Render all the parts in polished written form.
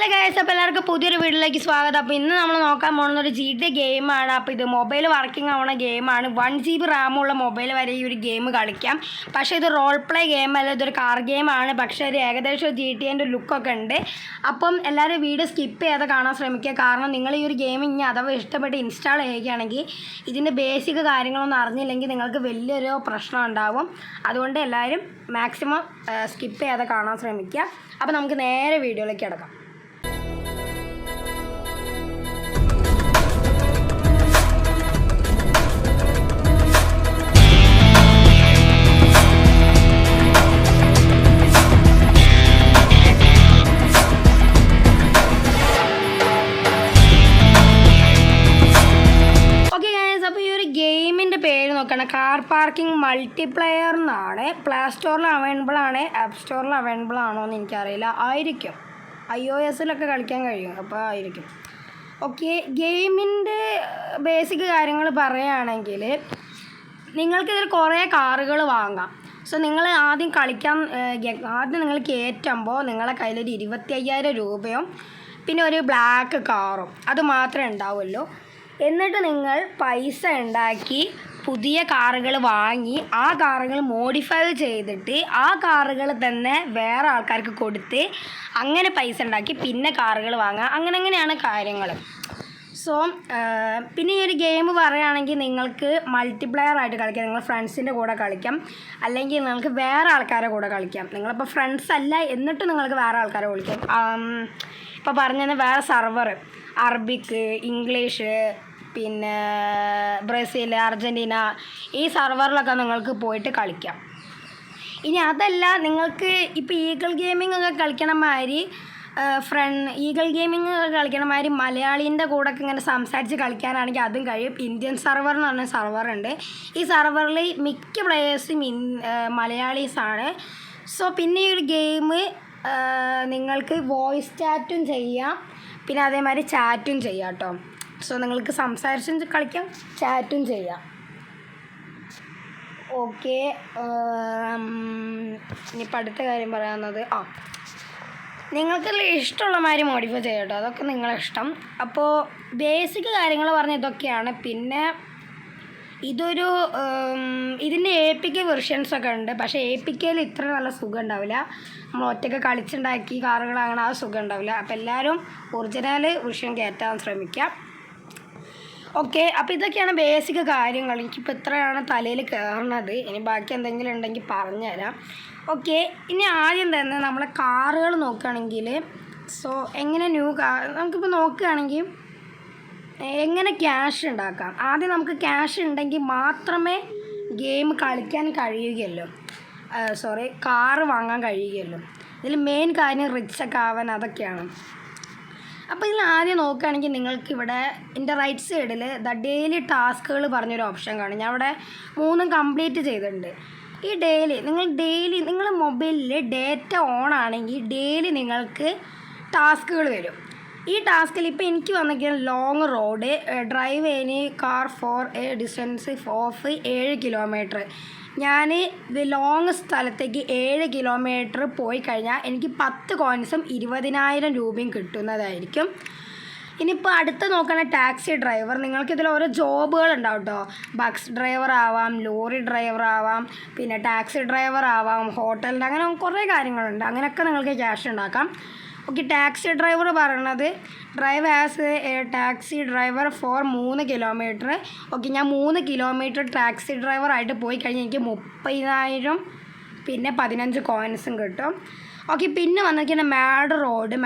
Hello guys, അപ്പോൾ എല്ലാവർക്കും പുതിയൊരു വീഡിയോയിലേക്ക് സ്വാഗതം. അപ്പോൾ ഇന്ന് നമ്മൾ നോക്കാൻ പോകുന്ന ഒരു GTA ഗെയിമാണ്. അപ്പോൾ ഇത് മൊബൈൽ വർക്കിംഗ് ആവുന്ന ഗെയിമാണ്. 1 GB റാമുള്ള മൊബൈൽ വരെ ഈ ഒരു ഗെയിം കളിക്കാം. പക്ഷേ ഇത് റോൾ പ്ലേ ഗെയിം അല്ല, ഇതൊരു കാർ ഗെയിമാണ്. പക്ഷേ ഇത് ഏകദേശം GTAൻ്റെ ലുക്കൊക്കെ ഉണ്ട്. അപ്പം എല്ലാവരും വീഡിയോ സ്കിപ്പ് ചെയ്യാതെ കാണാൻ ശ്രമിക്കുക. കാരണം നിങ്ങൾ ഈ ഒരു ഗെയിം ഇനി അഥവാ ഇഷ്ടപ്പെട്ട് ഇൻസ്റ്റാൾ ചെയ്യുകയാണെങ്കിൽ ഇതിൻ്റെ ബേസിക് കാര്യങ്ങളൊന്നും അറിഞ്ഞില്ലെങ്കിൽ നിങ്ങൾക്ക് വലിയൊരു പ്രശ്നം ഉണ്ടാവും. അതുകൊണ്ട് എല്ലാവരും മാക്സിമം സ്കിപ്പ് ചെയ്യാതെ കാണാൻ ശ്രമിക്കുക. അപ്പോൾ നമുക്ക് നേരെ വീഡിയോയിലേക്ക് കിടക്കാം. ഗെയിമിൻ്റെ പേര് നോക്കണം, കാർ പാർക്കിംഗ് മൾട്ടിപ്ലെയർ എന്നാണ്. പ്ലേ സ്റ്റോറിൽ അവൈലബിൾ ആണ്, ആപ്പ് സ്റ്റോറിൽ അവൈലബിൾ ആണോ എന്ന് എനിക്കറിയില്ല. ആയിരിക്കും, iOS കളിക്കാൻ കഴിയും, അപ്പോൾ ആയിരിക്കും. ഓക്കെ, ഗെയിമിൻ്റെ ബേസിക് കാര്യങ്ങൾ പറയുകയാണെങ്കിൽ നിങ്ങൾക്കിതിൽ കുറേ കാറുകൾ വാങ്ങാം. സോ നിങ്ങൾ ആദ്യം നിങ്ങൾ കയറ്റുമ്പോൾ നിങ്ങളെ കയ്യിലൊരു 25,000 രൂപയും പിന്നെ ഒരു ബ്ലാക്ക് കാറും അത് മാത്രമേ ഉണ്ടാവുള്ളൂ. എന്നിട്ട് നിങ്ങൾ പൈസ ഉണ്ടാക്കി പുതിയ കാറുകൾ വാങ്ങി ആ കാറുകൾ മോഡിഫൈ ചെയ്തിട്ട് ആ കാറുകൾ തന്നെ വേറെ ആൾക്കാർക്ക് കൊടുത്ത് അങ്ങനെ പൈസ ഉണ്ടാക്കി പിന്നെ കാറുകൾ വാങ്ങുക. അങ്ങനെയാണ് കാര്യങ്ങൾ. സോ പിന്നെ ഈ ഒരു ഗെയിം പറയുകയാണെങ്കിൽ നിങ്ങൾക്ക് മൾട്ടിപ്ലെയർ ആയിട്ട് കളിക്കാം. നിങ്ങൾ ഫ്രണ്ട്സിൻ്റെ കൂടെ കളിക്കാം, അല്ലെങ്കിൽ നിങ്ങൾക്ക് വേറെ ആൾക്കാരെ കൂടെ കളിക്കാം. നിങ്ങളിപ്പോൾ ഫ്രണ്ട്സ് അല്ല എന്നിട്ട് നിങ്ങൾക്ക് വേറെ ആൾക്കാരെ വിളിക്കാം. ഇപ്പോൾ പറഞ്ഞത് വേറെ സർവർ, അറബിക്, ഇംഗ്ലീഷ്, പിന്നെ ബ്രസീൽ, അർജൻറ്റീന, ഈ സർവറിലൊക്കെ നിങ്ങൾക്ക് പോയിട്ട് കളിക്കാം. ഇനി അതല്ല, നിങ്ങൾക്ക് ഇപ്പോൾ ഈഗിൾ ഗെയിമിംഗ് ഒക്കെ കളിക്കണ മാതിരി ഈഗിൾ ഗെയിമിംഗ് കളിക്കണ മാതിരി മലയാളീൻ്റെ കൂടെ ഒക്കെ ഇങ്ങനെ സംസാരിച്ച് കളിക്കാനാണെങ്കിൽ അതും കഴിയും. ഇന്ത്യൻ സർവർ എന്ന് പറഞ്ഞ സർവറുണ്ട്. ഈ സർവറിൽ മിക്ക പ്ലേയേഴ്സും മലയാളീസാണ്. സോ പിന്നെ ഈ ഒരു ഗെയിം നിങ്ങൾക്ക് വോയിസ് ചാറ്റും ചെയ്യാം, പിന്നെ അതേമാതിരി ചാറ്റും ചെയ്യാം കേട്ടോ. സോ നിങ്ങൾക്ക് സംസാരിച്ചും കളിക്കാം, ചാറ്റും ചെയ്യാം. ഓക്കെ, ഇനിയിപ്പോൾ അടുത്ത കാര്യം പറയാവുന്നത് നിങ്ങൾക്ക് ഇഷ്ടമുള്ള മാതിരി മോഡിഫൈ ചെയ്യാം കേട്ടോ, അതൊക്കെ നിങ്ങളെ ഇഷ്ടം. അപ്പോൾ ബേസിക് കാര്യങ്ങൾ പറഞ്ഞ ഇതൊക്കെയാണ്. പിന്നെ ഇതിൻ്റെ APK വെർഷൻസൊക്കെ ഉണ്ട്. പക്ഷേ APKയിൽ ഇത്ര നല്ല സുഖം ഉണ്ടാവില്ല. നമ്മൾ ഒറ്റയ്ക്ക് കളിച്ചുണ്ടാക്കി കാറുകളാകണം, ആ സുഖം ഉണ്ടാവില്ല. അപ്പോൾ എല്ലാവരും ഒറിജിനൽ വെർഷൻ കയറ്റാൻ ശ്രമിക്കാം. ഓക്കെ, അപ്പോൾ ഇതൊക്കെയാണ് ബേസിക് കാര്യങ്ങൾ. എനിക്കിപ്പോൾ ഇത്രയാണ് തലയിൽ കയറുന്നത്. ഇനി ബാക്കി എന്തെങ്കിലും ഉണ്ടെങ്കിൽ പറഞ്ഞുതരാം. ഓക്കെ, ഇനി ആദ്യം തന്നെ നമ്മളെ കാറുകൾ നോക്കുകയാണെങ്കിൽ എങ്ങനെ നമുക്കിപ്പോൾ നോക്കുകയാണെങ്കിൽ എങ്ങനെ ക്യാഷ് ഉണ്ടാക്കാം. ആദ്യം നമുക്ക് ക്യാഷ് ഉണ്ടെങ്കിൽ മാത്രമേ ഗെയിം കളിക്കാൻ കഴിയുകയുള്ളൂ, കാറ് വാങ്ങാൻ കഴിയുകയുള്ളൂ. ഇതിൽ മെയിൻ കാര്യം റിച്ചൊക്കെ ആവാൻ, അതൊക്കെയാണ്. അപ്പോൾ ഇതിൽ ആദ്യം നോക്കുകയാണെങ്കിൽ നിങ്ങൾക്കിവിടെ എൻ്റെ റൈറ്റ് സൈഡിൽ ഡെയിലി ടാസ്കുകൾ പറഞ്ഞൊരു ഓപ്ഷൻ കാണും. ഞാൻ അവിടെ 3 കംപ്ലീറ്റ് ചെയ്തിട്ടുണ്ട്. ഈ നിങ്ങളുടെ മൊബൈലിൽ ഡേറ്റ ഓൺ ആണെങ്കിൽ ഡെയിലി നിങ്ങൾക്ക് ടാസ്കുകൾ വരും. ഈ ടാസ്കിൽ ഇപ്പോൾ എനിക്ക് വന്നിരിക്കുന്നത് long road drive any car for a distance of 7 kilometre. ഞാൻ ഇത് ലോങ് സ്ഥലത്തേക്ക് 7 കിലോമീറ്റർ പോയി കഴിഞ്ഞാൽ എനിക്ക് 10 കോയിൻസും 20,000 രൂപയും കിട്ടുന്നതായിരിക്കും. ഇനിയിപ്പോൾ അടുത്ത് നോക്കുകയാണെങ്കിൽ ടാക്സി ഡ്രൈവർ. നിങ്ങൾക്കിതിൽ ഓരോ ജോബുകൾ ഉണ്ടാവും കേട്ടോ. ബസ് ഡ്രൈവർ ആവാം, ലോറി ഡ്രൈവർ ആവാം, പിന്നെ ടാക്സി ഡ്രൈവർ ആവാം, ഹോട്ടലിൻ്റെ, അങ്ങനെ കുറേ കാര്യങ്ങളുണ്ട്. അങ്ങനെയൊക്കെ നിങ്ങൾക്ക് ക്യാഷ് ഉണ്ടാക്കാം. ഓക്കെ, ടാക്സി ഡ്രൈവർ പറയണത് drive as A taxi driver for 3 kilometre. Okay, ഞാൻ 3 കിലോമീറ്റർ ടാക്സി ഡ്രൈവറായിട്ട് പോയി കഴിഞ്ഞാൽ എനിക്ക് 30,000 പിന്നെ 15 കോയിൻസും കിട്ടും. ഓക്കെ, പിന്നെ വന്നിരിക്കുന്ന മാഡ് റോഡ്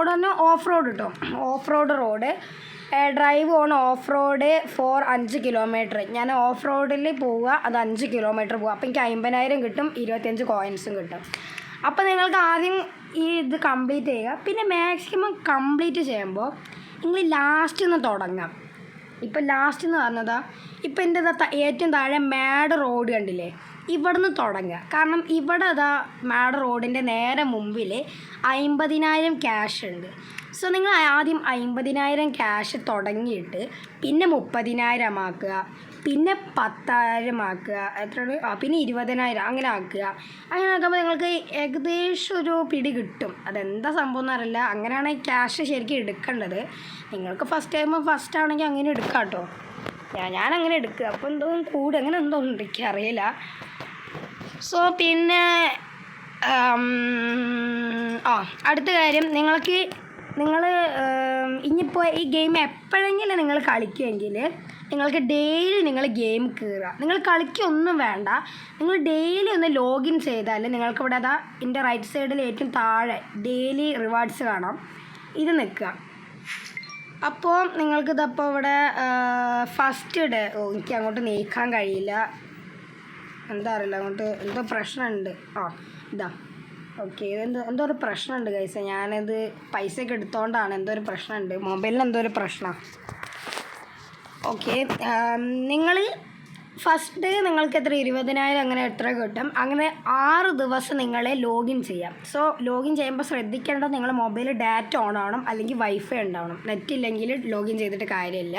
പറഞ്ഞാൽ ഓഫ് റോഡ് കിട്ടും. Off road drive on off road for 5 kilometre. ഞാൻ ഓഫ് റോഡിൽ പോവുക, അത് 5 കിലോമീറ്റർ പോവുക. അപ്പോൾ എനിക്ക് 50,000 കിട്ടും, 25 കോയിൻസും കിട്ടും. അപ്പോൾ നിങ്ങൾക്ക് ആദ്യം ഇത് കംപ്ലീറ്റ് ചെയ്യുക. പിന്നെ മാക്സിമം കംപ്ലീറ്റ് ചെയ്യുമ്പോൾ നിങ്ങൾ ലാസ്റ്റ് നിന്ന് തുടങ്ങാം. ഇപ്പോൾ ലാസ്റ്റ് എന്ന് പറഞ്ഞതാ, ഇപ്പോൾ എൻ്റെ ഏറ്റവും താഴെ മാഡ് റോഡ് കണ്ടില്ലേ, ഇവിടുന്ന് തുടങ്ങുക. കാരണം ഇവിടെ മാഡ് റോഡിൻ്റെ നേരെ മുമ്പിൽ 50,000 ക്യാഷ് ഉണ്ട്. സോ നിങ്ങൾ ആദ്യം 50,000 ക്യാഷ് തുടങ്ങിയിട്ട് പിന്നെ 30,000 ആക്കുക, പിന്നെ 10,000 ആക്കുക, എത്രയാണ് പിന്നെ 20,000 അങ്ങനെ ആക്കുക. അങ്ങനെ ആക്കുമ്പോൾ നിങ്ങൾക്ക് ഏകദേശം ഒരു പിടി കിട്ടും. അതെന്താ സംഭവം എന്നറിയില്ല. അങ്ങനെയാണ് ക്യാഷ് ശരിക്കും എടുക്കേണ്ടത്. നിങ്ങൾക്ക് ഫസ്റ്റ് ആണെങ്കിൽ അങ്ങനെ എടുക്കാം കേട്ടോ. ഞാനങ്ങനെ എടുക്കുക. അപ്പോൾ എന്തോ അങ്ങനെ എന്തോ ഉണ്ട്, എനിക്കറിയില്ല. സോ പിന്നെ അടുത്ത കാര്യം, നിങ്ങൾ ഇനിയിപ്പോൾ ഈ ഗെയിം എപ്പോഴെങ്കിലും നിങ്ങൾ കളിക്കുമെങ്കിൽ നിങ്ങൾക്ക് ഡെയിലി നിങ്ങൾ ഗെയിം കയറുക. നിങ്ങൾ കളിക്കൊന്നും വേണ്ട, നിങ്ങൾ ഡെയിലി ഒന്ന് ലോഗിൻ ചെയ്താൽ നിങ്ങൾക്കിവിടെ അതാ ഇതിൻ്റെ റൈറ്റ് സൈഡിൽ ഏറ്റവും താഴെ ഡെയിലി റിവാർഡ്സ് കാണാം. ഇത് നിൽക്കുക. അപ്പോൾ നിങ്ങൾക്കിതപ്പോൾ ഇവിടെ ഫസ്റ്റ് ഡേ എനിക്ക് അങ്ങോട്ട് നീക്കാൻ കഴിയില്ല, എന്താ അറിയില്ല, അങ്ങോട്ട് എന്തോ പ്രശ്നമുണ്ട്. ഇതാ ഓക്കെ, എന്തോ ഒരു പ്രശ്നമുണ്ട് ഗൈസ്. ഞാനിത് പൈസയൊക്കെ എടുത്തോണ്ടാണ്, എന്തോ ഒരു പ്രശ്നമുണ്ട്, മൊബൈലിന് എന്തോ ഒരു പ്രശ്നമാണ്. ഓക്കെ, നിങ്ങൾ ഫസ്റ്റ് നിങ്ങൾക്ക് എത്ര 20,000 അങ്ങനെ എത്ര കിട്ടും. അങ്ങനെ 6 ദിവസം നിങ്ങൾ ലോഗിൻ ചെയ്യാം. സോ ലോഗിൻ ചെയ്യുമ്പോൾ ശ്രദ്ധിക്കേണ്ടത് നിങ്ങൾ മൊബൈൽ ഡാറ്റ ഓൺ ആവണം, അല്ലെങ്കിൽ വൈഫൈ ഉണ്ടാവണം. നെറ്റ് ഇല്ലെങ്കിൽ ലോഗിൻ ചെയ്തിട്ട് കാര്യമില്ല.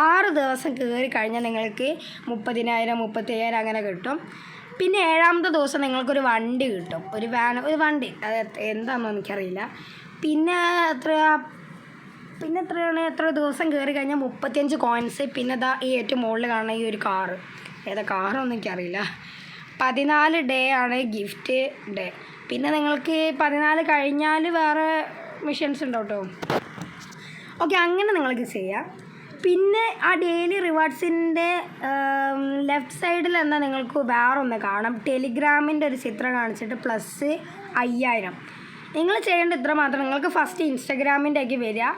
6 ദിവസം കയറി കഴിഞ്ഞാൽ നിങ്ങൾക്ക് 30,000 35,000 അങ്ങനെ കിട്ടും. പിന്നെ 7ാമത്തെ ദിവസം നിങ്ങൾക്കൊരു വണ്ടി കിട്ടും, ഒരു വണ്ടി. അത് എന്താണെന്നോ എനിക്കറിയില്ല. പിന്നെ എത്ര ദിവസം കയറി കഴിഞ്ഞാൽ 35 കോയിൻസ്. പിന്നെ ഇതാ ഈ ഏറ്റവും മുകളിൽ കാണുന്ന ഈ ഒരു കാറ്, ഏതാ കാറൊന്നും എനിക്കറിയില്ല. 14 ഡേ ആണ് ഗിഫ്റ്റ് ഡേ. പിന്നെ നിങ്ങൾക്ക് 14 കഴിഞ്ഞാൽ വേറെ മിഷൻസ് ഉണ്ടോ കേട്ടോ. ഓക്കെ, അങ്ങനെ നിങ്ങൾക്ക് ചെയ്യാം. പിന്നെ ആ ഡെയിലി റിവാർഡ്സിൻ്റെ ലെഫ്റ്റ് സൈഡിൽ എന്നാൽ നിങ്ങൾക്ക് വേറെ ഒന്ന് കാണാം, ടെലിഗ്രാമിൻ്റെ ഒരു ചിത്രം കാണിച്ചിട്ട് +5000. നിങ്ങൾ ചെയ്യേണ്ട ഇത്ര മാത്രം. നിങ്ങൾക്ക് ഫസ്റ്റ് ഇൻസ്റ്റാഗ്രാമിൻ്റെയൊക്കെ വരിക.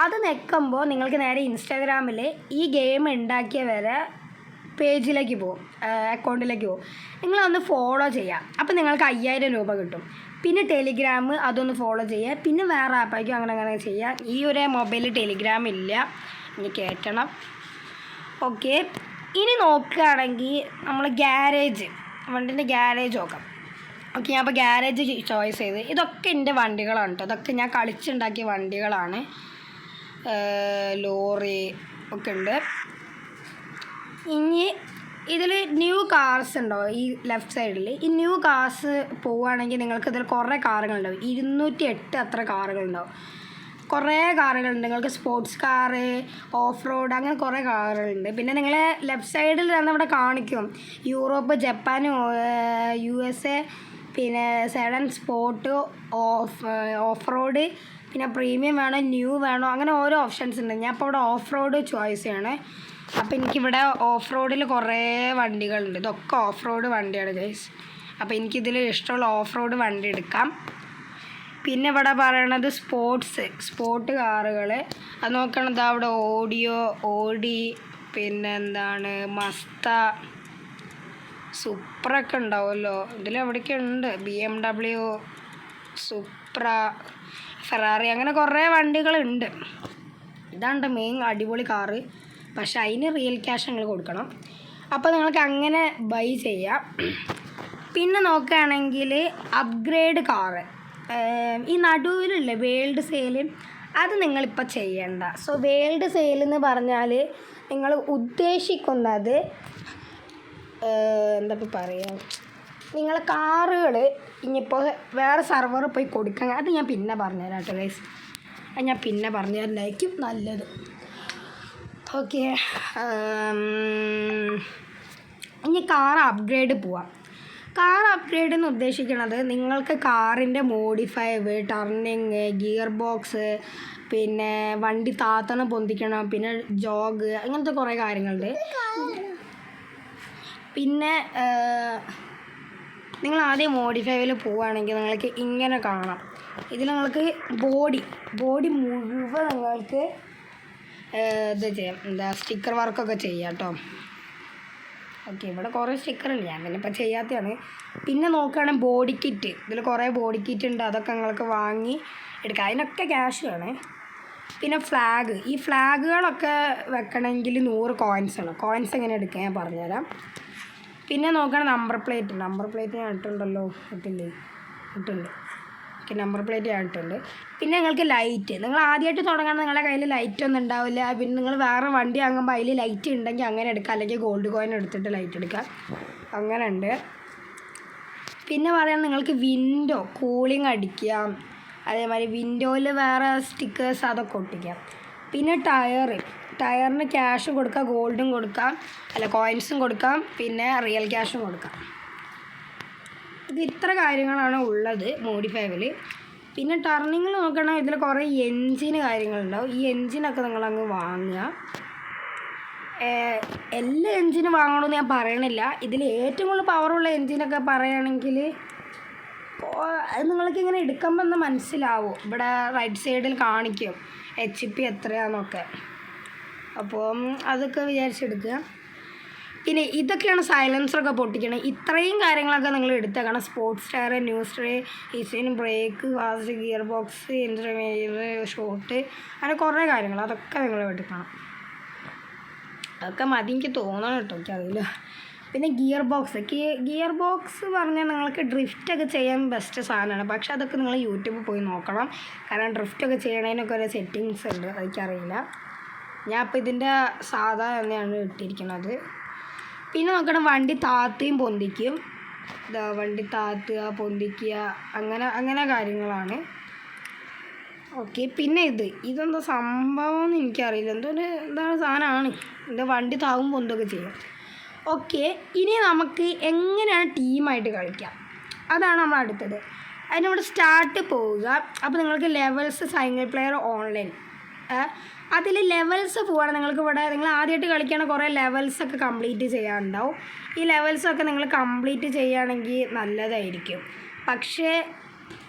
അത് നിൽക്കുമ്പോൾ നിങ്ങൾക്ക് നേരെ ഇൻസ്റ്റാഗ്രാമിൽ ഈ ഗെയിം ഉണ്ടാക്കിയ വരെ പേജിലേക്ക് പോകും, അക്കൗണ്ടിലേക്ക് പോകും. നിങ്ങളതൊന്ന് ഫോളോ ചെയ്യാം. അപ്പോൾ നിങ്ങൾക്ക് 5000 രൂപ കിട്ടും. പിന്നെ ടെലിഗ്രാം അതൊന്ന് ഫോളോ ചെയ്യുക. പിന്നെ വേറെ ആപ്പായിരിക്കും അങ്ങനെ ചെയ്യുക. ഈ ഒരു മൊബൈലിൽ ടെലിഗ്രാം ഇല്ല, ഇനി കയറ്റണം. ഓക്കെ, ഇനി നോക്കുകയാണെങ്കിൽ നമ്മൾ വണ്ടീൻ്റെ ഗ്യാരേജ് നോക്കാം. ഓക്കെ, ഞാൻ അപ്പോൾ ഗ്യാരേജ് ചോയ്സ് ചെയ്ത്. ഇതൊക്കെ എൻ്റെ വണ്ടികളാണ് കേട്ടോ, ഇതൊക്കെ ഞാൻ കളിച്ചുണ്ടാക്കിയ വണ്ടികളാണ്. ലോറി ഒക്കെ ഉണ്ട്. ഇനി ഇതിൽ ന്യൂ കാർസ് ഉണ്ടോ ഈ ലെഫ്റ്റ് സൈഡിൽ. ഈ ന്യൂ കാർസ് പോവുകയാണെങ്കിൽ നിങ്ങൾക്ക് ഇതിൽ കുറേ കാറുകളുണ്ടാവും, 208 അത്ര കാറുകളുണ്ടാവും. കുറേ കാറുകളുണ്ട്. നിങ്ങൾക്ക് സ്പോർട്സ് കാറ്, ഓഫ് റോഡ്, അങ്ങനെ കുറേ കാറുകളുണ്ട്. പിന്നെ നിങ്ങൾ ലെഫ്റ്റ് സൈഡിൽ തന്നെ ഇവിടെ കാണിക്കും യൂറോപ്പ്, ജപ്പാൻ, USA, പിന്നെ സെഡൻ, സ്പോർട്ട്, ഓഫ് റോഡ്, പിന്നെ പ്രീമിയം വേണോ ന്യൂ വേണോ, അങ്ങനെ ഓരോ ഓപ്ഷൻസ് ഉണ്ട്. ഞാൻ ഇപ്പോൾ ഇവിടെ ഓഫ് റോഡ് ചോയ്സ് ചെയ്യണേ. അപ്പോൾ എനിക്കിവിടെ ഓഫ് റോഡിൽ കുറേ വണ്ടികളുണ്ട്. ഇതൊക്കെ ഓഫ് റോഡ് വണ്ടിയാണ് ഗൈസ്. അപ്പോൾ എനിക്കിതിൽ ഇഷ്ടമുള്ള ഓഫ് റോഡ് വണ്ടി എടുക്കാം. പിന്നെ ഇവിടെ പറയണത് സ്പോർട്ട് കാറുകൾ. അത് നോക്കണത് അവിടെ ഓഡി, പിന്നെ എന്താണ് മസ്ത, സുപ്രൊക്കെ ഉണ്ടാവുമല്ലോ. ഇതിലെവിടേക്ക് ഉണ്ട്, BMW, സുപ്ര, ഫെറാറി, അങ്ങനെ കുറേ വണ്ടികളുണ്ട്. ഇതാണ് മെയിൻ അടിപൊളി കാറ്. പക്ഷെ അതിന് റിയൽ ക്യാഷ് നിങ്ങൾ കൊടുക്കണം. അപ്പോൾ നിങ്ങൾക്ക് അങ്ങനെ ബൈ ചെയ്യാം. പിന്നെ നോക്കുകയാണെങ്കിൽ അപ്ഗ്രേഡ് കാറ്, ഈ നടുവിലുള്ള വേൾഡ് സെയിൽ, അത് നിങ്ങളിപ്പോൾ ചെയ്യണ്ട. സോ വേൾഡ് സെയിൽ എന്ന് പറഞ്ഞാൽ നിങ്ങൾ ഉദ്ദേശിക്കുന്നത് എന്താ പറയുക, നിങ്ങൾ കാറുകൾ ഇനിയിപ്പോൾ വേറെ സർവർ പോയി കൊടുക്കാൻ, അത് ഞാൻ പിന്നെ പറഞ്ഞുതരാം കേട്ടോ ഗൈസ്. അത് ഞാൻ പിന്നെ പറഞ്ഞുതരാനായിരിക്കും നല്ലത്. ഓക്കെ, ഇനി കാർ അപ്ഗ്രേഡ് പോവാം. കാർ അപ്ഗ്രേഡ് എന്ന് ഉദ്ദേശിക്കുന്നത് നിങ്ങൾക്ക് കാറിൻ്റെ മോഡിഫൈവ്, ടർണിങ്, ഗിയർ ബോക്സ്, പിന്നെ വണ്ടി താത്തണം പൊന്തിക്കണം, പിന്നെ ജോഗ്, അങ്ങനത്തെ കുറേ കാര്യങ്ങളുണ്ട്. പിന്നെ നിങ്ങൾ ആദ്യം മോഡിഫൈവിൽ പോവുകയാണെങ്കിൽ നിങ്ങൾക്ക് ഇങ്ങനെ കാണാം. ഇതിൽ നിങ്ങൾക്ക് ബോഡി മുഴുവൻ നിങ്ങൾക്ക് ഇത് ചെയ്യാം, സ്റ്റിക്കർ വർക്കൊക്കെ ചെയ്യാം കേട്ടോ. ഓക്കെ, ഇവിടെ കുറേ സ്റ്റിക്കറുണ്ട്, ഞാൻ തന്നെ ഇപ്പോൾ ചെയ്യാത്തതാണ്. പിന്നെ നോക്കുകയാണെങ്കിൽ ബോഡി കിറ്റ്, ഇതിൽ കുറേ ബോഡി കിറ്റ് ഉണ്ട്, അതൊക്കെ നിങ്ങൾക്ക് വാങ്ങി എടുക്കാം. അതിനൊക്കെ ക്യാഷ് ആണ്. പിന്നെ ഈ ഫ്ലാഗുകളൊക്കെ വെക്കണമെങ്കിൽ 100 കോയിൻസ് ആണ്. കോയിൻസ് എങ്ങനെ എടുക്കാൻ ഞാൻ പറഞ്ഞുതരാം. പിന്നെ നോക്കുകയാണെങ്കിൽ നമ്പർ പ്ലേറ്റ് ഞാൻ ഇട്ടുണ്ടല്ലോ, ഇട്ടുണ്ട്. ഓക്കെ, നമ്പർ പ്ലേറ്റ് ആയിട്ടുണ്ട്. പിന്നെ നിങ്ങൾക്ക് ലൈറ്റ്, നിങ്ങൾ ആദ്യമായിട്ട് തുടങ്ങണം, നിങ്ങളുടെ കയ്യിൽ ലൈറ്റ് ഒന്നും ഉണ്ടാവില്ല. പിന്നെ നിങ്ങൾ വേറെ വണ്ടി വാങ്ങുമ്പോൾ അതിൽ ലൈറ്റ് ഉണ്ടെങ്കിൽ അങ്ങനെ എടുക്കാം, അല്ലെങ്കിൽ ഗോൾഡ് കോയിൻ എടുത്തിട്ട് ലൈറ്റ് എടുക്കാം, അങ്ങനെ ഉണ്ട്. പിന്നെ പറയാൻ നിങ്ങൾക്ക് വിൻഡോ കൂളിംഗ് അടിക്കാം, അതേമാതിരി വിൻഡോയിൽ വേറെ സ്റ്റിക്കേഴ്സ് അതൊക്കെ ഒട്ടിക്കാം. പിന്നെ ടയറിന് ക്യാഷ് കൊടുക്കാം, ഗോൾഡും കൊടുക്കാം, അല്ല കോയിൻസും കൊടുക്കാം, പിന്നെ റിയൽ ക്യാഷും കൊടുക്കാം. ഇത് ഇത്ര കാര്യങ്ങളാണ് ഉള്ളത് മോഡിഫൈവിൽ. പിന്നെ ടർണിങ്ങിൽ നോക്കണം, ഇതിൽ കുറേ എൻജിന് കാര്യങ്ങളുണ്ടാവും. ഈ എൻജിനൊക്കെ നിങ്ങളങ്ങ് വാങ്ങുക. എല്ലാ എൻജിനും വാങ്ങണമെന്ന് ഞാൻ പറയണില്ല. ഇതിൽ ഏറ്റവും കൂടുതൽ പവറുള്ള എൻജിനൊക്കെ പറയുകയാണെങ്കിൽ അത് നിങ്ങൾക്ക് ഇങ്ങനെ എടുക്കുമ്പോൾ ഒന്ന് മനസ്സിലാവും. ഇവിടെ റൈറ്റ് സൈഡിൽ കാണിക്കും HP എത്രയാണെന്നൊക്കെ. അപ്പം അതൊക്കെ വിചാരിച്ചെടുക്കുക. പിന്നെ ഇതൊക്കെയാണ് സൈലൻസറൊക്കെ പൊട്ടിക്കണം. ഇത്രയും കാര്യങ്ങളൊക്കെ നിങ്ങൾ എടുത്തേക്കണം. സ്പോർട്സ് ടയർ, ന്യൂസ് ട്രേ, ഇസിൻ, brake, fast gear box, intermediate, shot, അങ്ങനെ കുറേ കാര്യങ്ങൾ അതൊക്കെ നിങ്ങൾ എടുക്കണം. അതൊക്കെ മതി എനിക്ക് തോന്നണം കേട്ടോ, എനിക്കറിയില്ല. പിന്നെ ഗിയർ ബോക്സ് പറഞ്ഞാൽ നിങ്ങൾക്ക് ഡ്രിഫ്റ്റൊക്കെ ചെയ്യാൻ ബെസ്റ്റ് സാധനമാണ്. പക്ഷെ അതൊക്കെ നിങ്ങൾ യൂട്യൂബിൽ പോയി നോക്കണം. കാരണം ഡ്രിഫ്റ്റൊക്കെ ചെയ്യണതിനൊക്കെ ഒരു സെറ്റിങ്സ് ഉണ്ട്, എനിക്കറിയില്ല. ഞാൻ ഇപ്പോൾ ഇതിൻ്റെ സാധാ തന്നെയാണ് ഇട്ടിരിക്കുന്നത്. പിന്നെ നോക്കണം, വണ്ടി താത്തുകയും പൊന്തിക്കും. വണ്ടി താത്തുക, പൊന്തിക്കുക, അങ്ങനെ കാര്യങ്ങളാണ്. ഓക്കെ. പിന്നെ ഇതെന്താ സംഭവം എന്ന് എനിക്കറിയില്ല, എന്താണ് സാധനമാണ്. ഇത് വണ്ടി താവും പൊന്തൊക്കെ ചെയ്യും. ഓക്കെ, ഇനി നമുക്ക് എങ്ങനെയാണ് ടീമായിട്ട് കളിക്കാം, അതാണ് നമ്മൾ അടുത്തത്. അതിനോട് സ്റ്റാർട്ട് പോവുക. അപ്പോൾ നിങ്ങൾക്ക് ലെവൽസ്, സിംഗിൾ പ്ലെയർ, ഓൺലൈൻ, അതിൽ ലെവൽസ് പോവുകയാണ്. നിങ്ങൾ ആദ്യമായിട്ട് കളിക്കുകയാണ്, കുറേ ലെവൽസൊക്കെ കംപ്ലീറ്റ് ചെയ്യാനുണ്ടാവും. ഈ ലെവൽസൊക്കെ നിങ്ങൾ കംപ്ലീറ്റ് ചെയ്യുകയാണെങ്കിൽ നല്ലതായിരിക്കും. പക്ഷേ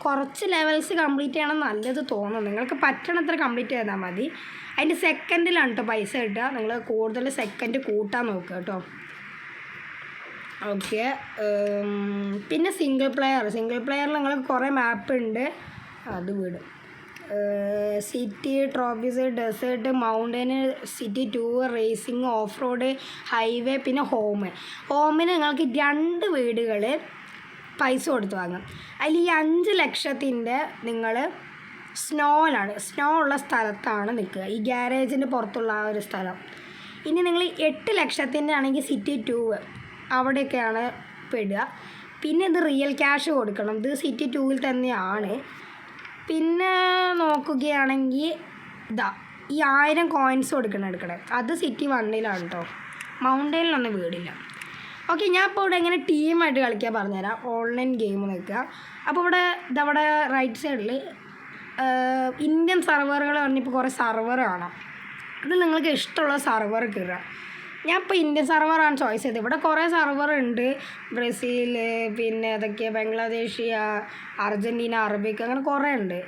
കുറച്ച് ലെവൽസ് കംപ്ലീറ്റ് ചെയ്യണം നല്ലത് തോന്നുന്നു. നിങ്ങൾക്ക് പറ്റണത്ര കംപ്ലീറ്റ് ചെയ്താൽ മതി. അതിൻ്റെ സെക്കൻഡിലാണ് കേട്ടോ പൈസ കിട്ടുക. നിങ്ങൾ കൂടുതൽ സെക്കൻഡ് കൂട്ടാൻ നോക്കുക കേട്ടോ. ഓക്കെ. പിന്നെ സിംഗിൾ പ്ലെയറിൽ നിങ്ങൾക്ക് കുറേ മാപ്പ് ഉണ്ട്, അത് വിടും. City, trophies, desert, mountain, city tour, racing, off road, highway, പിന്നെ ഹോമിന് നിങ്ങൾക്ക് 2 വീടുകൾ പൈസ കൊടുത്ത് വാങ്ങാം. അതിൽ ഈ 5 ലക്ഷത്തിൻ്റെ നിങ്ങൾ സ്നോ ഉള്ള സ്ഥലത്താണ് നിൽക്കുക, ഈ ഗ്യാരേജിൻ്റെ പുറത്തുള്ള ആ ഒരു സ്ഥലം. ഇനി നിങ്ങൾ 8 ലക്ഷത്തിൻ്റെ ആണെങ്കിൽ സിറ്റി ടൂർ അവിടെയൊക്കെയാണ് പെടുക. പിന്നെ ഇത് റിയൽ ക്യാഷ് കൊടുക്കണം, ഇത് സിറ്റി 2-ൽ തന്നെയാണ്. പിന്നെ നോക്കുകയാണെങ്കിൽ ഈ 1000 കോയിൻസ് എടുക്കണേ, അത് സിറ്റി 1-ലാണ് കേട്ടോ, മൗണ്ടനിലൊന്നും വീടില്ല. ഓക്കെ, ഞാൻ ഇപ്പോൾ ഇവിടെ എങ്ങനെ ടീമായിട്ട് കളിക്കാൻ പറഞ്ഞുതരാം. ഓൺലൈൻ ഗെയിം നിൽക്കുക. അപ്പോൾ ഇവിടെ റൈറ്റ് സൈഡിൽ ഇന്ത്യൻ സർവറുകൾ പറഞ്ഞിപ്പോൾ കുറേ സർവർ കാണാം. അത് നിങ്ങൾക്ക് ഇഷ്ടമുള്ള സർവർ കയറുക. ഞാൻ ഇപ്പോൾ ഇന്ത്യൻ സർവറാണ് ചോയ്സ് ചെയ്തത്. ഇവിടെ കുറേ സർവർ ഉണ്ട്, ബ്രസീൽ, പിന്നെ ഏതൊക്കെ ബംഗ്ലാദേശ്, അർജൻറ്റീന, അറബിക്, അങ്ങനെ കുറേ ഉണ്ട്.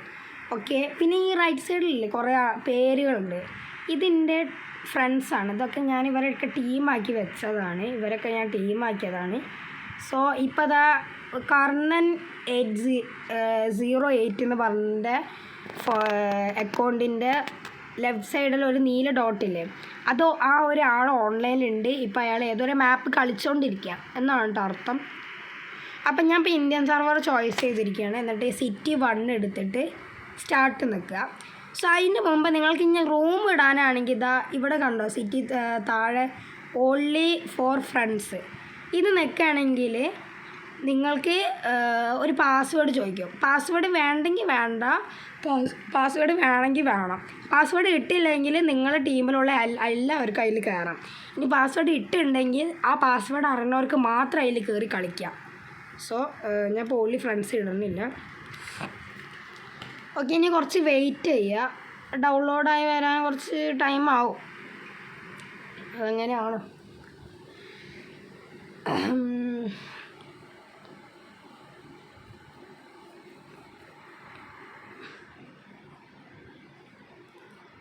ഓക്കെ. പിന്നെ ഈ റൈറ്റ് സൈഡിലില്ലേ കുറേ പേരുകളുണ്ട്, ഇതിൻ്റെ ഫ്രണ്ട്സാണ്. ഇതൊക്കെ ഞാൻ ഇവരൊക്കെ ടീമാക്കി വെച്ചതാണ്, ഇവരൊക്കെ ഞാൻ ടീമാക്കിയതാണ്. സോ ഇപ്പോൾ കർണൻ 808 എന്ന് പറഞ്ഞ അക്കൗണ്ടിൻ്റെ ലെഫ്റ്റ് സൈഡിൽ ഒരു നീല ഡോട്ടില്ലേ, അതോ ആ ഒരാൾ ഓൺലൈനിലുണ്ട്. ഇപ്പോൾ അയാൾ ഏതൊരു മാപ്പ് കളിച്ചുകൊണ്ടിരിക്കുക എന്നാണ് കേട്ടോ അർത്ഥം. അപ്പം ഞാൻ ഇപ്പോൾ ഇന്ത്യൻ സർവർ ചോയ്സ് ചെയ്തിരിക്കുകയാണ്. എന്നിട്ട് സിറ്റി 1 എടുത്തിട്ട് സ്റ്റാർട്ട് നിൽക്കുക. സോ അതിന് മുമ്പ് നിങ്ങൾക്ക് ഇനി റൂം ഇടാനാണെങ്കിൽ ഇവിടെ കണ്ടോ സിറ്റി താഴെ ഓൺലി ഫോർ ഫ്രണ്ട്സ്, ഇത് നിൽക്കുകയാണെങ്കിൽ നിങ്ങൾക്ക് ഒരു പാസ്വേഡ് ചോദിക്കും. പാസ്വേഡ് വേണ്ടെങ്കിൽ വേണ്ട, പാസ്വേഡ് വേണമെങ്കിൽ വേണം. പാസ്വേഡ് ഇട്ടില്ലെങ്കിൽ നിങ്ങളുടെ ടീമിലുള്ള എല്ലാവർക്കും അതിൽ കയറാം. ഇനി പാസ്വേഡ് ഇട്ടുണ്ടെങ്കിൽ ആ പാസ്വേഡ് അറിയുന്നവർക്ക് മാത്രം അതിൽ കയറി കളിക്കാം. സോ ഞാൻ ഇപ്പോൾ ഓൺലി ഫ്രണ്ട്സ് ഇടുന്നില്ല. ഓക്കെ, ഇനി കുറച്ച് വെയിറ്റ് ചെയ്യുക. ഡൗൺലോഡായി വരാൻ കുറച്ച് ടൈം ആവും, അതെങ്ങനെയാണ്.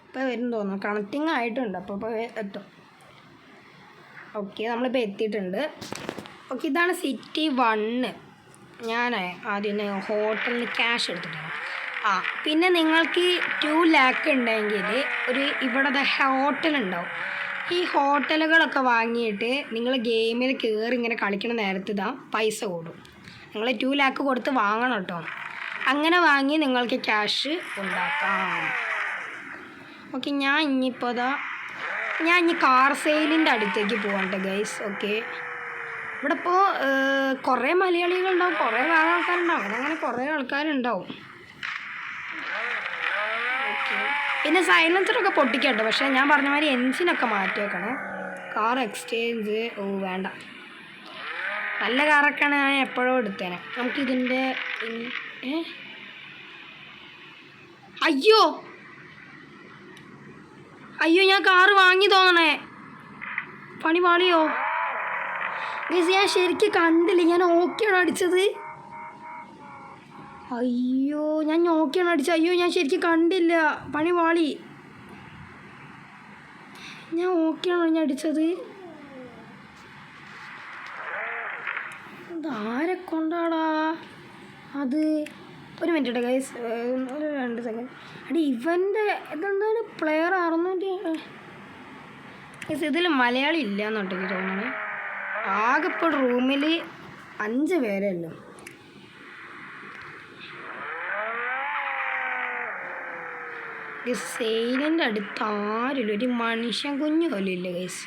ഇപ്പോൾ വരും തോന്നുന്നു, കണക്റ്റിംഗ് ആയിട്ടുണ്ട്. അപ്പോൾ എത്തും. ഓക്കെ, നമ്മളിപ്പോൾ എത്തിയിട്ടുണ്ട്. ഓക്കെ, ഇതാണ് സിറ്റി 1. ഞാൻ ആദ്യം ഹോട്ടലിന് ക്യാഷ് എടുത്തിട്ടാണ്. പിന്നെ നിങ്ങൾക്ക് 2 ലാക്ക് ഉണ്ടെങ്കിൽ ഇവിടെ ഹോട്ടലുണ്ടാവും. ഈ ഹോട്ടലുകളൊക്കെ വാങ്ങിയിട്ട് നിങ്ങൾ ഗെയിമിൽ കയറി ഇങ്ങനെ കളിക്കണ നേരത്ത് പൈസ കൂടും. നിങ്ങൾ 2 ലാക്ക് കൊടുത്ത് വാങ്ങണം കേട്ടോ. അങ്ങനെ വാങ്ങി നിങ്ങൾക്ക് ക്യാഷ് ഉണ്ടാക്കാം. ഓക്കെ, ഞാൻ ഇനി കാർ സെയിലിൻ്റെ അടുത്തേക്ക് പോകട്ടെ ഗൈസ്. ഓക്കെ, ഇവിടെ ഇപ്പോൾ കുറേ മലയാളികളുണ്ടാവും, കുറേ വേറെ ആൾക്കാരുണ്ടാവും, അതങ്ങനെ കുറേ ആൾക്കാരുണ്ടാവും. ഓക്കെ, പിന്നെ സൈലൻസറൊക്കെ പൊട്ടിക്കട്ടെ. പക്ഷേ ഞാൻ പറഞ്ഞ മാതിരി എൻജിനൊക്കെ മാറ്റി വെക്കണം. കാർ എക്സ്ചേഞ്ച് വേണ്ട, നല്ല കാറൊക്കെയാണ് ഞാൻ എപ്പോഴും എടുത്തേനെ. നമുക്കിതിൻ്റെ അയ്യോ ഞാൻ കാറ് വാങ്ങി തോന്നണേ. പണി പാളിയോ ഗൈസ്? ഞാൻ ശരിക്കും കണ്ടില്ല, ഞാൻ ഓക്കെയാണ് അടിച്ചത്. അയ്യോ, ഞാൻ ഓക്കെയാണ് അടിച്ചത്. അയ്യോ, ഞാൻ ശരിക്കും കണ്ടില്ല, പണി പാളി. ഞാൻ ഓക്കെയാണോ ഞാൻ അടിച്ചത്? ഇതാരെ കൊണ്ടാടാ അത്? ഒരു മിനിറ്റ് ഗൈസ്, ഒരു 2 സെക്കൻഡ്. അടി ഇവൻ്റെ ഇതെന്താണ് പ്ലെയർ 600 ഗൈസ്. ഇതിൽ മലയാളി ഇല്ല എന്നോട്ട് എനിക്ക് തോന്നുന്നത്. ആകെ ഇപ്പോൾ റൂമിൽ 5 പേരല്ലോ. സെയിലിൻ്റെ അടുത്ത് ആരുമില്ല, ഒരു മനുഷ്യൻ കുഞ്ഞു പോലും ഇല്ല ഗൈസ്.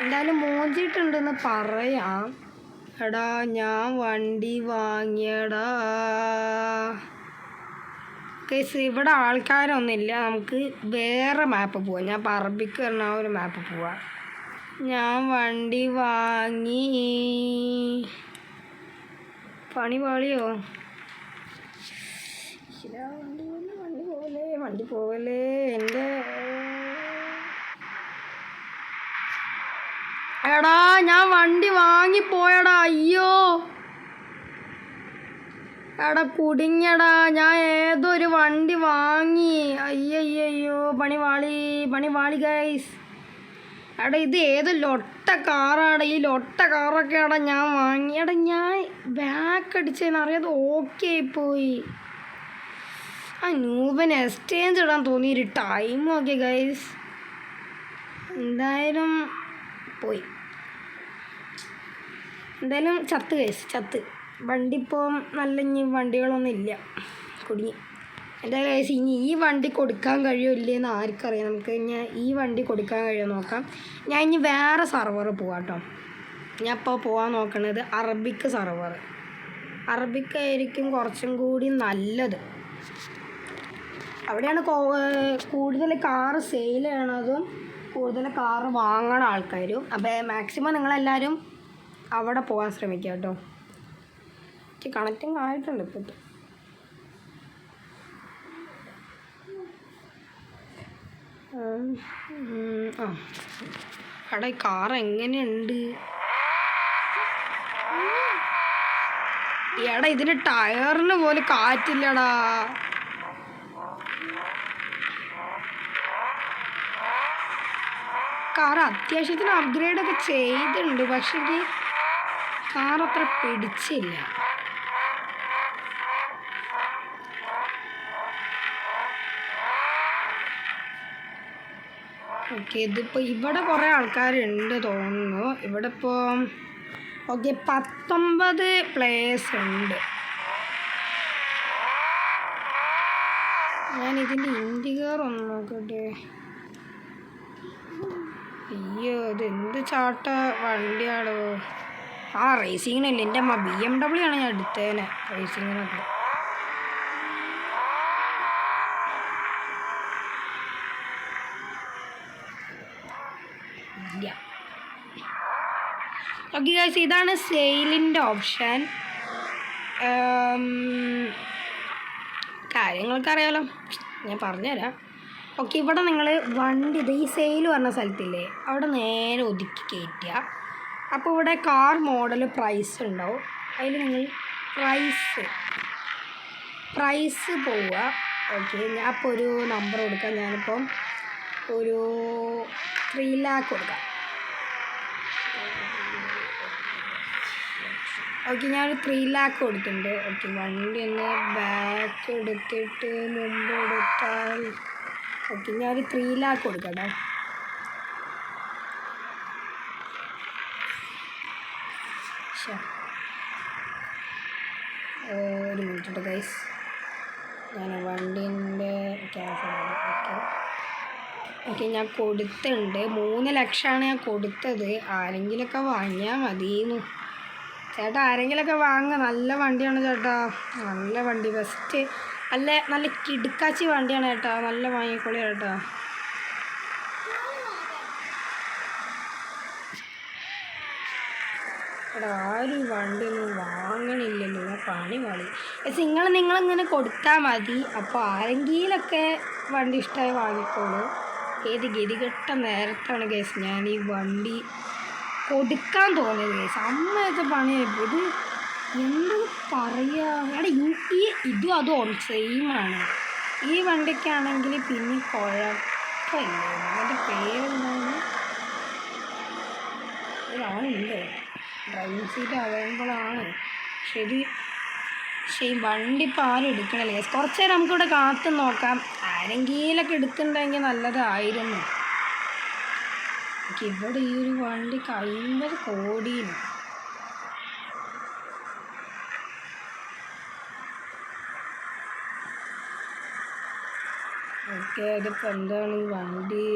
എന്തായാലും മോചിട്ടുണ്ടെന്ന് പറയാം. എടാ ഞാൻ വണ്ടി വാങ്ങിയടാ ഗൈസ്. ഇവിടെ ആൾക്കാരൊന്നുമില്ല, നമുക്ക് വേറെ മാപ്പ് പോവാം. ഞാൻ പറമ്പിക്ക് പറഞ്ഞ ഒരു മാപ്പ് പോവാം. ഞാൻ വണ്ടി വാങ്ങി. പണി പാളിയോ? വണ്ടി പോവല്ലേ എൻ്റെ. എടാ ഞാൻ വണ്ടി വാങ്ങിപ്പോയടാ. അയ്യോ എടാ കുടുങ്ങിയടാ, ഞാൻ ഏതൊരു വണ്ടി വാങ്ങി. അയ്യോ പണി പാളി ഗൈസ്. എടാ ഇത് ഏത് ലൊട്ട കാറാണ്, ഈ ലൊട്ട കാറൊക്കെയാടാ ഞാൻ വാങ്ങി. എടാ ഞാൻ ബാക്ക് അടിച്ചതെന്ന് അറിയാതെ ഓക്കെ ആയിപ്പോയി. ആ നൂബന് എക്സ്ചേഞ്ച് ഇടാൻ തോന്നിയൊരു ടൈം നോക്കി ഗൈസ്. എന്തായാലും പോയി, എന്തായാലും ചത്ത് ഗൈസ്, ചത്ത്. വണ്ടി ഇപ്പോൾ നല്ല ഇനി വണ്ടികളൊന്നും ഇല്ല, കുടുങ്ങി. എൻ്റെ ഗൈസ് ഇനി ഈ വണ്ടി കൊടുക്കാൻ കഴിയുമില്ലെന്ന് ആർക്കറിയാം. നമുക്ക് ഞാൻ ഈ വണ്ടി കൊടുക്കാൻ കഴിയുമോ നോക്കാം. ഞാൻ ഇനി വേറെ സർവർ പോവാം കേട്ടോ. ഞാൻ ഇപ്പോൾ പോകാൻ നോക്കണത് അറബിക്ക് സർവർ. അറബിക്കായിരിക്കും കുറച്ചും കൂടി നല്ലത്. അവിടെയാണ് കൂടുതൽ കാറ് സെയിൽ ചെയ്യണതും കൂടുതൽ കാറ് വാങ്ങണ ആൾക്കാരും. അപ്പോൾ മാക്സിമം നിങ്ങളെല്ലാവരും അവിടെ പോകാൻ ശ്രമിക്കുക കേട്ടോ. കണക്റ്റിംഗ് ആയിട്ടുണ്ട് ഇപ്പോൾ. എടാ ഈ കാർ എങ്ങനെയുണ്ട്? എടാ ഇതിന് ടയറിന് പോലും കാറ്റില്ലടാ. കാർ അത്യാവശ്യത്തിന് അപ്ഗ്രേഡൊക്കെ ചെയ്തിട്ടുണ്ട്, പക്ഷേ കാർ അത്ര പിടിച്ചില്ല. ഓക്കെ, ഇതിപ്പോൾ ഇവിടെ കുറേ ആൾക്കാരുണ്ട് തോന്നുന്നു. ഇവിടെ ഇപ്പോൾ ഓക്കെ 19 പ്ലേയേഴ്സ് ഉണ്ട്. ഞാനിതിൻ്റെ ഇൻഡിക്കേറ്റർ ഒന്ന് നോക്കട്ടെ. അയ്യോ ഇതെന്ത് ചാട്ട വണ്ടിയാണോ? ആ റേസിങ്ങിനല്ല, എൻ്റെ അമ്മ BMW ആണ് ഞാൻ എടുത്തേനെ റേസിങ്ങിനൊക്കെ. ഓക്കെ ഗൈസ്, ഇതാണ് സെയിലിൻ്റെ ഓപ്ഷൻ. കാര്യങ്ങൾക്കറിയാലോ, ഞാൻ പറഞ്ഞുതരാം. ഓക്കെ, ഇവിടെ നിങ്ങൾ വണ്ടി ഈ സെയിൽ പറഞ്ഞ സ്ഥലത്തില്ലേ, അവിടെ നേരെ ഒതുക്കി കയറ്റുക. അപ്പോൾ ഇവിടെ കാർ മോഡൽ പ്രൈസ് ഉണ്ടാവും. അതിൽ നിങ്ങൾ പ്രൈസ് പോവുക. ഓക്കെ, ഞാൻ ഇപ്പോൾ ഒരു നമ്പർ കൊടുക്കാം. ഞാനിപ്പം ഒരു 3 lakh കൊടുക്കാം. ഓക്കെ, ഞാനൊരു 3 lakh കൊടുത്തിട്ടുണ്ട്. ഓക്കെ, വണ്ടി ഒന്ന് ബാക്ക് എടുത്തിട്ട് മുമ്പ് എടുത്താൽ ഓക്കെ, ഞാനൊരു 3 lakh കൊടുക്കട്ടെ. ഒരു മിനിറ്റ് ഗൈസ്. ഞാൻ വണ്ടീൻ്റെ ക്യാഷ് ഓക്കെ ഞാൻ കൊടുത്തിട്ടുണ്ട്. 3 ലക്ഷമാണ് ഞാൻ കൊടുത്തത്. ആരെങ്കിലുമൊക്കെ വാങ്ങിയാൽ മതിയെന്നു. ചേട്ടാ ആരെങ്കിലുമൊക്കെ വാങ്ങുക. നല്ല വണ്ടിയാണ് ചേട്ടാ, നല്ല വണ്ടി, ബെസ്റ്റ്, നല്ല കിടുക്കാച്ചി വണ്ടിയാണ് ചേട്ടാ, നല്ല വാങ്ങിക്കോളി ചേട്ടാ. എടാ ആരും വണ്ടിയൊന്നും വാങ്ങണില്ലല്ലോ, പണി കളി. പക്ഷെ നിങ്ങളിങ്ങനെ കൊടുത്താൽ മതി. അപ്പോൾ ആരെങ്കിലൊക്കെ വണ്ടി ഇഷ്ടമായി വാങ്ങിക്കോളൂ. ഏത് ഗതികെട്ട നേരത്താണ് കേസ് ഞാൻ ഈ വണ്ടി കൊടുക്കാൻ തോന്നിയത് കേസ്. അമ്മയൊക്കെ പണിയായിപ്പോൾ. ഇത് എന്ത് പറയുക എടാ, ഇതും അതും സെയിമാണ്. ഈ വണ്ടിയൊക്കെ ആണെങ്കിൽ പിന്നെ കുഴപ്പമില്ല. അതിൻ്റെ പേരെന്താണ്, ഒരാളുണ്ട് ഡ്രൈവിംഗ് സീറ്റ് അവൈലബിളാണ്. ശരി വണ്ടി ഇപ്പോൾ ആരും എടുക്കണില്ല. കുറച്ച് നേരം നമുക്കിവിടെ കാത്തു നോക്കാം. ആരെങ്കിലൊക്കെ എടുത്തിട്ടുണ്ടെങ്കിൽ നല്ലതായിരുന്നു. ഇവിടെ ഈ ഒരു വണ്ടിക്ക് 50 കോടിയാണ്. ഓക്കെ അതിപ്പോൾ എന്താണ് ഈ വണ്ടി?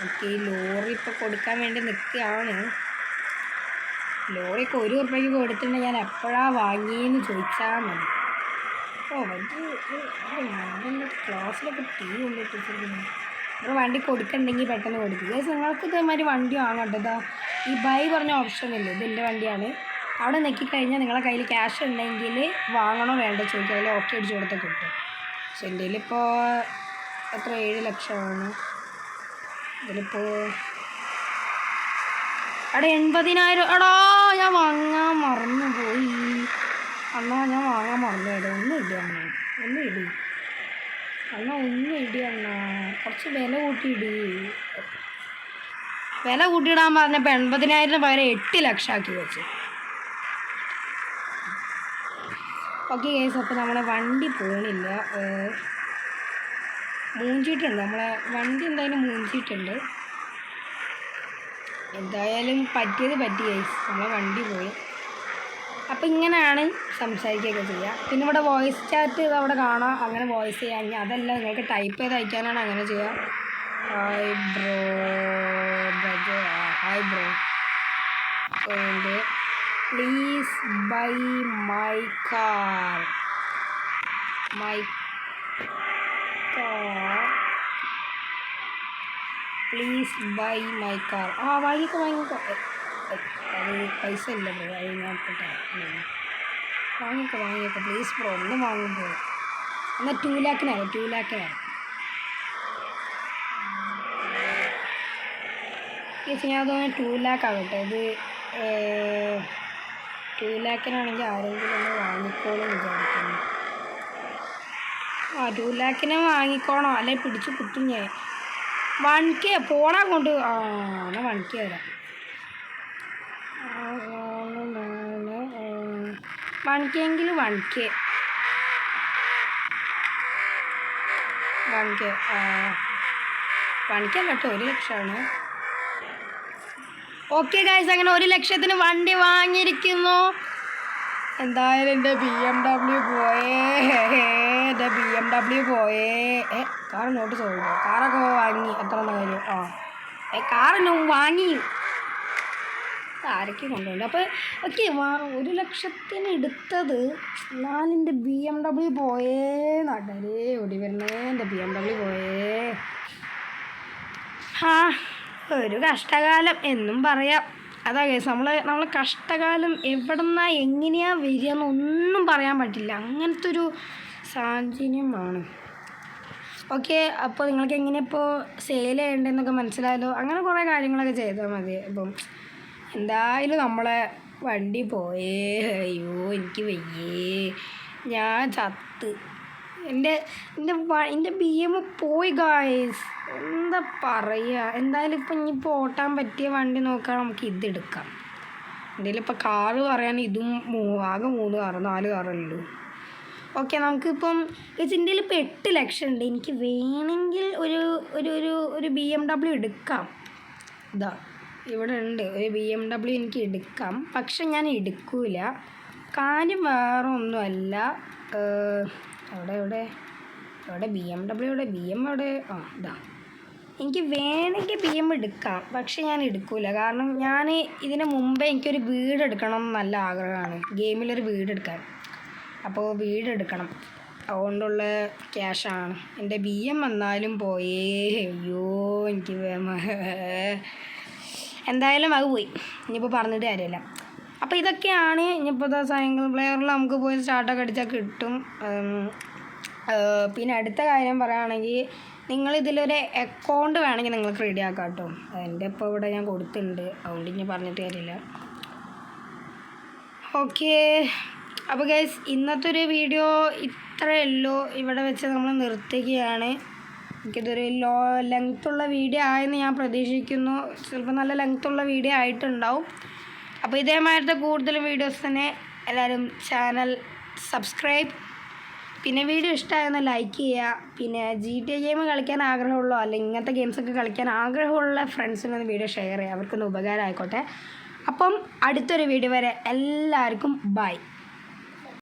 ഓക്കെ ഈ ലോറി ഇപ്പോൾ കൊടുക്കാൻ വേണ്ടി നിൽക്കുകയാണ്. ലോറിക്ക് 1 ഉറുപ്പ്യക്ക് കൊടുത്തിട്ടുണ്ടെങ്കിൽ ഞാൻ എപ്പോഴാണ് വാങ്ങിയെന്ന് ചോദിച്ചാൽ മതി. വലിയ ക്ലാസ്സിലൊക്കെ ടീ കൊണ്ടിട്ടിരിക്കുന്നു. ഇവിടെ വണ്ടി കൊടുക്കണമെങ്കിൽ പെട്ടെന്ന് കൊടുക്കുക. നിങ്ങൾക്ക് ഇതേമാതിരി വണ്ടി വാങ്ങേണ്ടതാ. ഈ ബൈ പറഞ്ഞ ഓപ്ഷനില്ലേ, ഇത് എൻ്റെ വണ്ടിയാണ്. അവിടെ നെക്കിക്കഴിഞ്ഞാൽ നിങ്ങളെ കയ്യിൽ ക്യാഷ് ഉണ്ടെങ്കിൽ വാങ്ങണോ വേണ്ടോ ചോദിക്കുക, അതിൽ ഓക്കെ അടിച്ചു കൊടുത്താൽ കിട്ടും. പക്ഷെ എൻ്റെ കയ്യിലിപ്പോൾ എത്ര 7 ലക്ഷമാണ്. ഇതിലിപ്പോൾ അവിടെ 80,000. എടാ ഞാൻ വാങ്ങാൻ മറന്നു പോയി അണ്ണാ, ഞാൻ വാങ്ങാൻ മറന്നു. ഒന്ന് ഇടി അണ്ണാ, ഒന്ന് ഇടി അണ്ണാ, കുറച്ച് വില കൂട്ടിയിടി. വില കൂട്ടിയിടാൻ പറഞ്ഞപ്പോൾ 80,000 പകരം 8 ലക്ഷമാക്കി വെച്ചു. ഓക്കെ കേസ്, അപ്പോൾ നമ്മളെ വണ്ടി പോകണില്ല, മൂഞ്ചിയിട്ടുണ്ട്. നമ്മളെ വണ്ടി എന്തായാലും മൂഞ്ചിയിട്ടുണ്ട്. എന്തായാലും പറ്റിയത് പറ്റി കേസ്, നമ്മളെ വണ്ടി പോയി. അപ്പോൾ ഇങ്ങനെയാണ് സംസാരിക്കുകയൊക്കെ ചെയ്യുക. പിന്നെ ഇവിടെ വോയിസ് ചാറ്റ് അവിടെ കാണാം, അങ്ങനെ വോയിസ് ചെയ്യാമെങ്കിൽ. അതല്ല നിങ്ങൾക്ക് ടൈപ്പ് ചെയ്ത് അയക്കാനാണ് അങ്ങനെ ചെയ്യുക. Hi bro please buy my car please buy my car. വാങ്ങിക്കോ. അത് പൈസ ഇല്ല ബ്രോ, അത് ഞാൻ വാങ്ങിക്കോ പ്ലീസ് ബ്രോ, ഒന്ന് വാങ്ങുമ്പോൾ. എന്നാൽ 2 ലാഖിനാണ്. ഞാൻ തോന്നുന്നു 2 ലാഖ് ആകട്ടെ. ഇത് 2 ലാഖിനാണെങ്കിൽ ആരെങ്കിലും ഒന്ന് വാങ്ങിക്കോളും വിചാരിക്കുന്നു. 2 ലാഖിനെ വാങ്ങിക്കോണോ, അല്ലെ പിടിച്ച് കുത്തും ഞാൻ. 1K പോണാ കൊണ്ട്. എന്നാൽ 1K വരാം. 1K എങ്കിൽ 1K അല്ല കേട്ടോ, 1 ലക്ഷമാണ്. ഓക്കെ ഗൈസ്, അങ്ങനെ 1 ലക്ഷത്തിന് വണ്ടി വാങ്ങിയിരിക്കുന്നു. എന്തായാലും എൻ്റെ BMW പോയേ. Car not solve. കാറൊക്കെ വാങ്ങി എത്ര കാര്യം. കാറിന് വാങ്ങി ആരൊക്കെ കൊണ്ടുപോകുന്നുണ്ട്. അപ്പോൾ ഓക്കെ 1 ലക്ഷത്തിന് എടുത്തത്. ഞാനെൻ്റെ BMW പോയേ, നാട്ടിലേ ഓടി വരുന്നേ, എൻ്റെ BMW പോയേ. ഒരു കഷ്ടകാലം എന്നും പറയാം. അതാ കേസ്, നമ്മൾ കഷ്ടകാലം എവിടെ നിന്നാ എങ്ങനെയാണ് വരിക എന്നൊന്നും പറയാൻ പറ്റില്ല. അങ്ങനത്തെ ഒരു സാഹചര്യമാണ്. ഓക്കെ, അപ്പോൾ നിങ്ങൾക്ക് എങ്ങനെ ഇപ്പോൾ സെയിൽ ചെയ്യേണ്ടതെന്നൊക്കെ മനസ്സിലായല്ലോ. അങ്ങനെ കുറേ കാര്യങ്ങളൊക്കെ ചെയ്താൽ മതി. അപ്പം എന്തായാലും നമ്മളെ വണ്ടി പോയേ. അയ്യോ എനിക്ക് വയ്യേ, ഞാൻ ചത്ത്. എൻ്റെ BM പോയി ഗായ്സ്, എന്താ പറയുക. എന്തായാലും ഇപ്പം ഇനിയിപ്പോൾ ഓട്ടാൻ പറ്റിയ വണ്ടി നോക്കാൻ നമുക്ക് ഇതെടുക്കാം. എന്തെങ്കിലും ഇപ്പോൾ കാറ് പറയാൻ ഇതും ആകെ 3 കാറ് 4 കാറല്ലോ. ഓക്കെ, നമുക്കിപ്പം ഇതിൻ്റെ ഇപ്പോൾ 8 ലക്ഷം ഉണ്ട്. എനിക്ക് വേണമെങ്കിൽ ഒരു BMW എടുക്കാം. ഇതാ ഇവിടെ ഉണ്ട് ഒരു BMW എനിക്ക് എടുക്കാം. പക്ഷെ ഞാൻ എടുക്കൂല. കാര്യം വേറെ ഒന്നുമല്ല. എവിടെ എവിടെ എവിടെ BMW എവിടെ? ഇതാ. എനിക്ക് വേണമെങ്കിൽ BM എടുക്കാം, പക്ഷെ ഞാൻ എടുക്കില്ല. കാരണം ഞാൻ ഇതിന് മുമ്പേ എനിക്കൊരു വീട് എടുക്കണം എന്ന് നല്ല ആഗ്രഹമാണ്, ഗെയിമിലൊരു വീട് എടുക്കാൻ. അപ്പോൾ വീട് എടുക്കണം, അതുകൊണ്ടുള്ള ക്യാഷാണ്. എൻ്റെ BM വന്നാലും പോയേ. അയ്യോ എനിക്ക് എന്തായാലും അത് പോയി, ഇനിയിപ്പോൾ പറഞ്ഞിട്ട് കാര്യമില്ല. അപ്പോൾ ഇതൊക്കെയാണ്. ഇനിയിപ്പോൾ സിംഗിൾ പ്ലെയറിൽ നമുക്ക് പോയി സ്റ്റാർട്ടൊക്കെ അടിച്ചാൽ കിട്ടും. പിന്നെ അടുത്ത കാര്യം പറയുകയാണെങ്കിൽ, നിങ്ങളിതിലൊരു അക്കൗണ്ട് വേണമെങ്കിൽ നിങ്ങൾക്ക് റെഡി ആക്കാം കേട്ടോ. എൻ്റെ ഇപ്പോൾ ഇവിടെ ഞാൻ കൊടുത്തിട്ടുണ്ട്, അതുകൊണ്ട് ഇനി പറഞ്ഞിട്ട് കാര്യമില്ല. ഓക്കെ, അപ്പോൾ ഗൈസ് ഇന്നത്തെ ഒരു വീഡിയോ ഇത്രയേ ഉള്ളൂ. ഇവിടെ വെച്ച് നമ്മൾ നിർത്തുകയാണ്. എനിക്കിതൊരു ലെങ്ത്തുള്ള വീഡിയോ ആയെന്ന് ഞാൻ പ്രതീക്ഷിക്കുന്നു. ചിലപ്പോൾ നല്ല ലെങ്ത്തുള്ള വീഡിയോ ആയിട്ടുണ്ടാവും. അപ്പോൾ ഇതേമാതിരത്തെ കൂടുതൽ വീഡിയോസ് തന്നെ എല്ലാവരും ചാനൽ സബ്സ്ക്രൈബ്. പിന്നെ വീഡിയോ ഇഷ്ടമായെന്ന് ലൈക്ക് ചെയ്യുക. പിന്നെ GTA ഗെയിം കളിക്കാൻ ആഗ്രഹമുള്ളോ അല്ലെങ്കിൽ ഇങ്ങനത്തെ ഗെയിംസൊക്കെ കളിക്കാൻ ആഗ്രഹമുള്ള ഫ്രണ്ട്സിനൊന്ന് വീഡിയോ ഷെയർ ചെയ്യുക, അവർക്കൊന്ന് ഉപകാരം ആയിക്കോട്ടെ. അപ്പം അടുത്തൊരു വീഡിയോ വരെ എല്ലാവർക്കും ബൈ.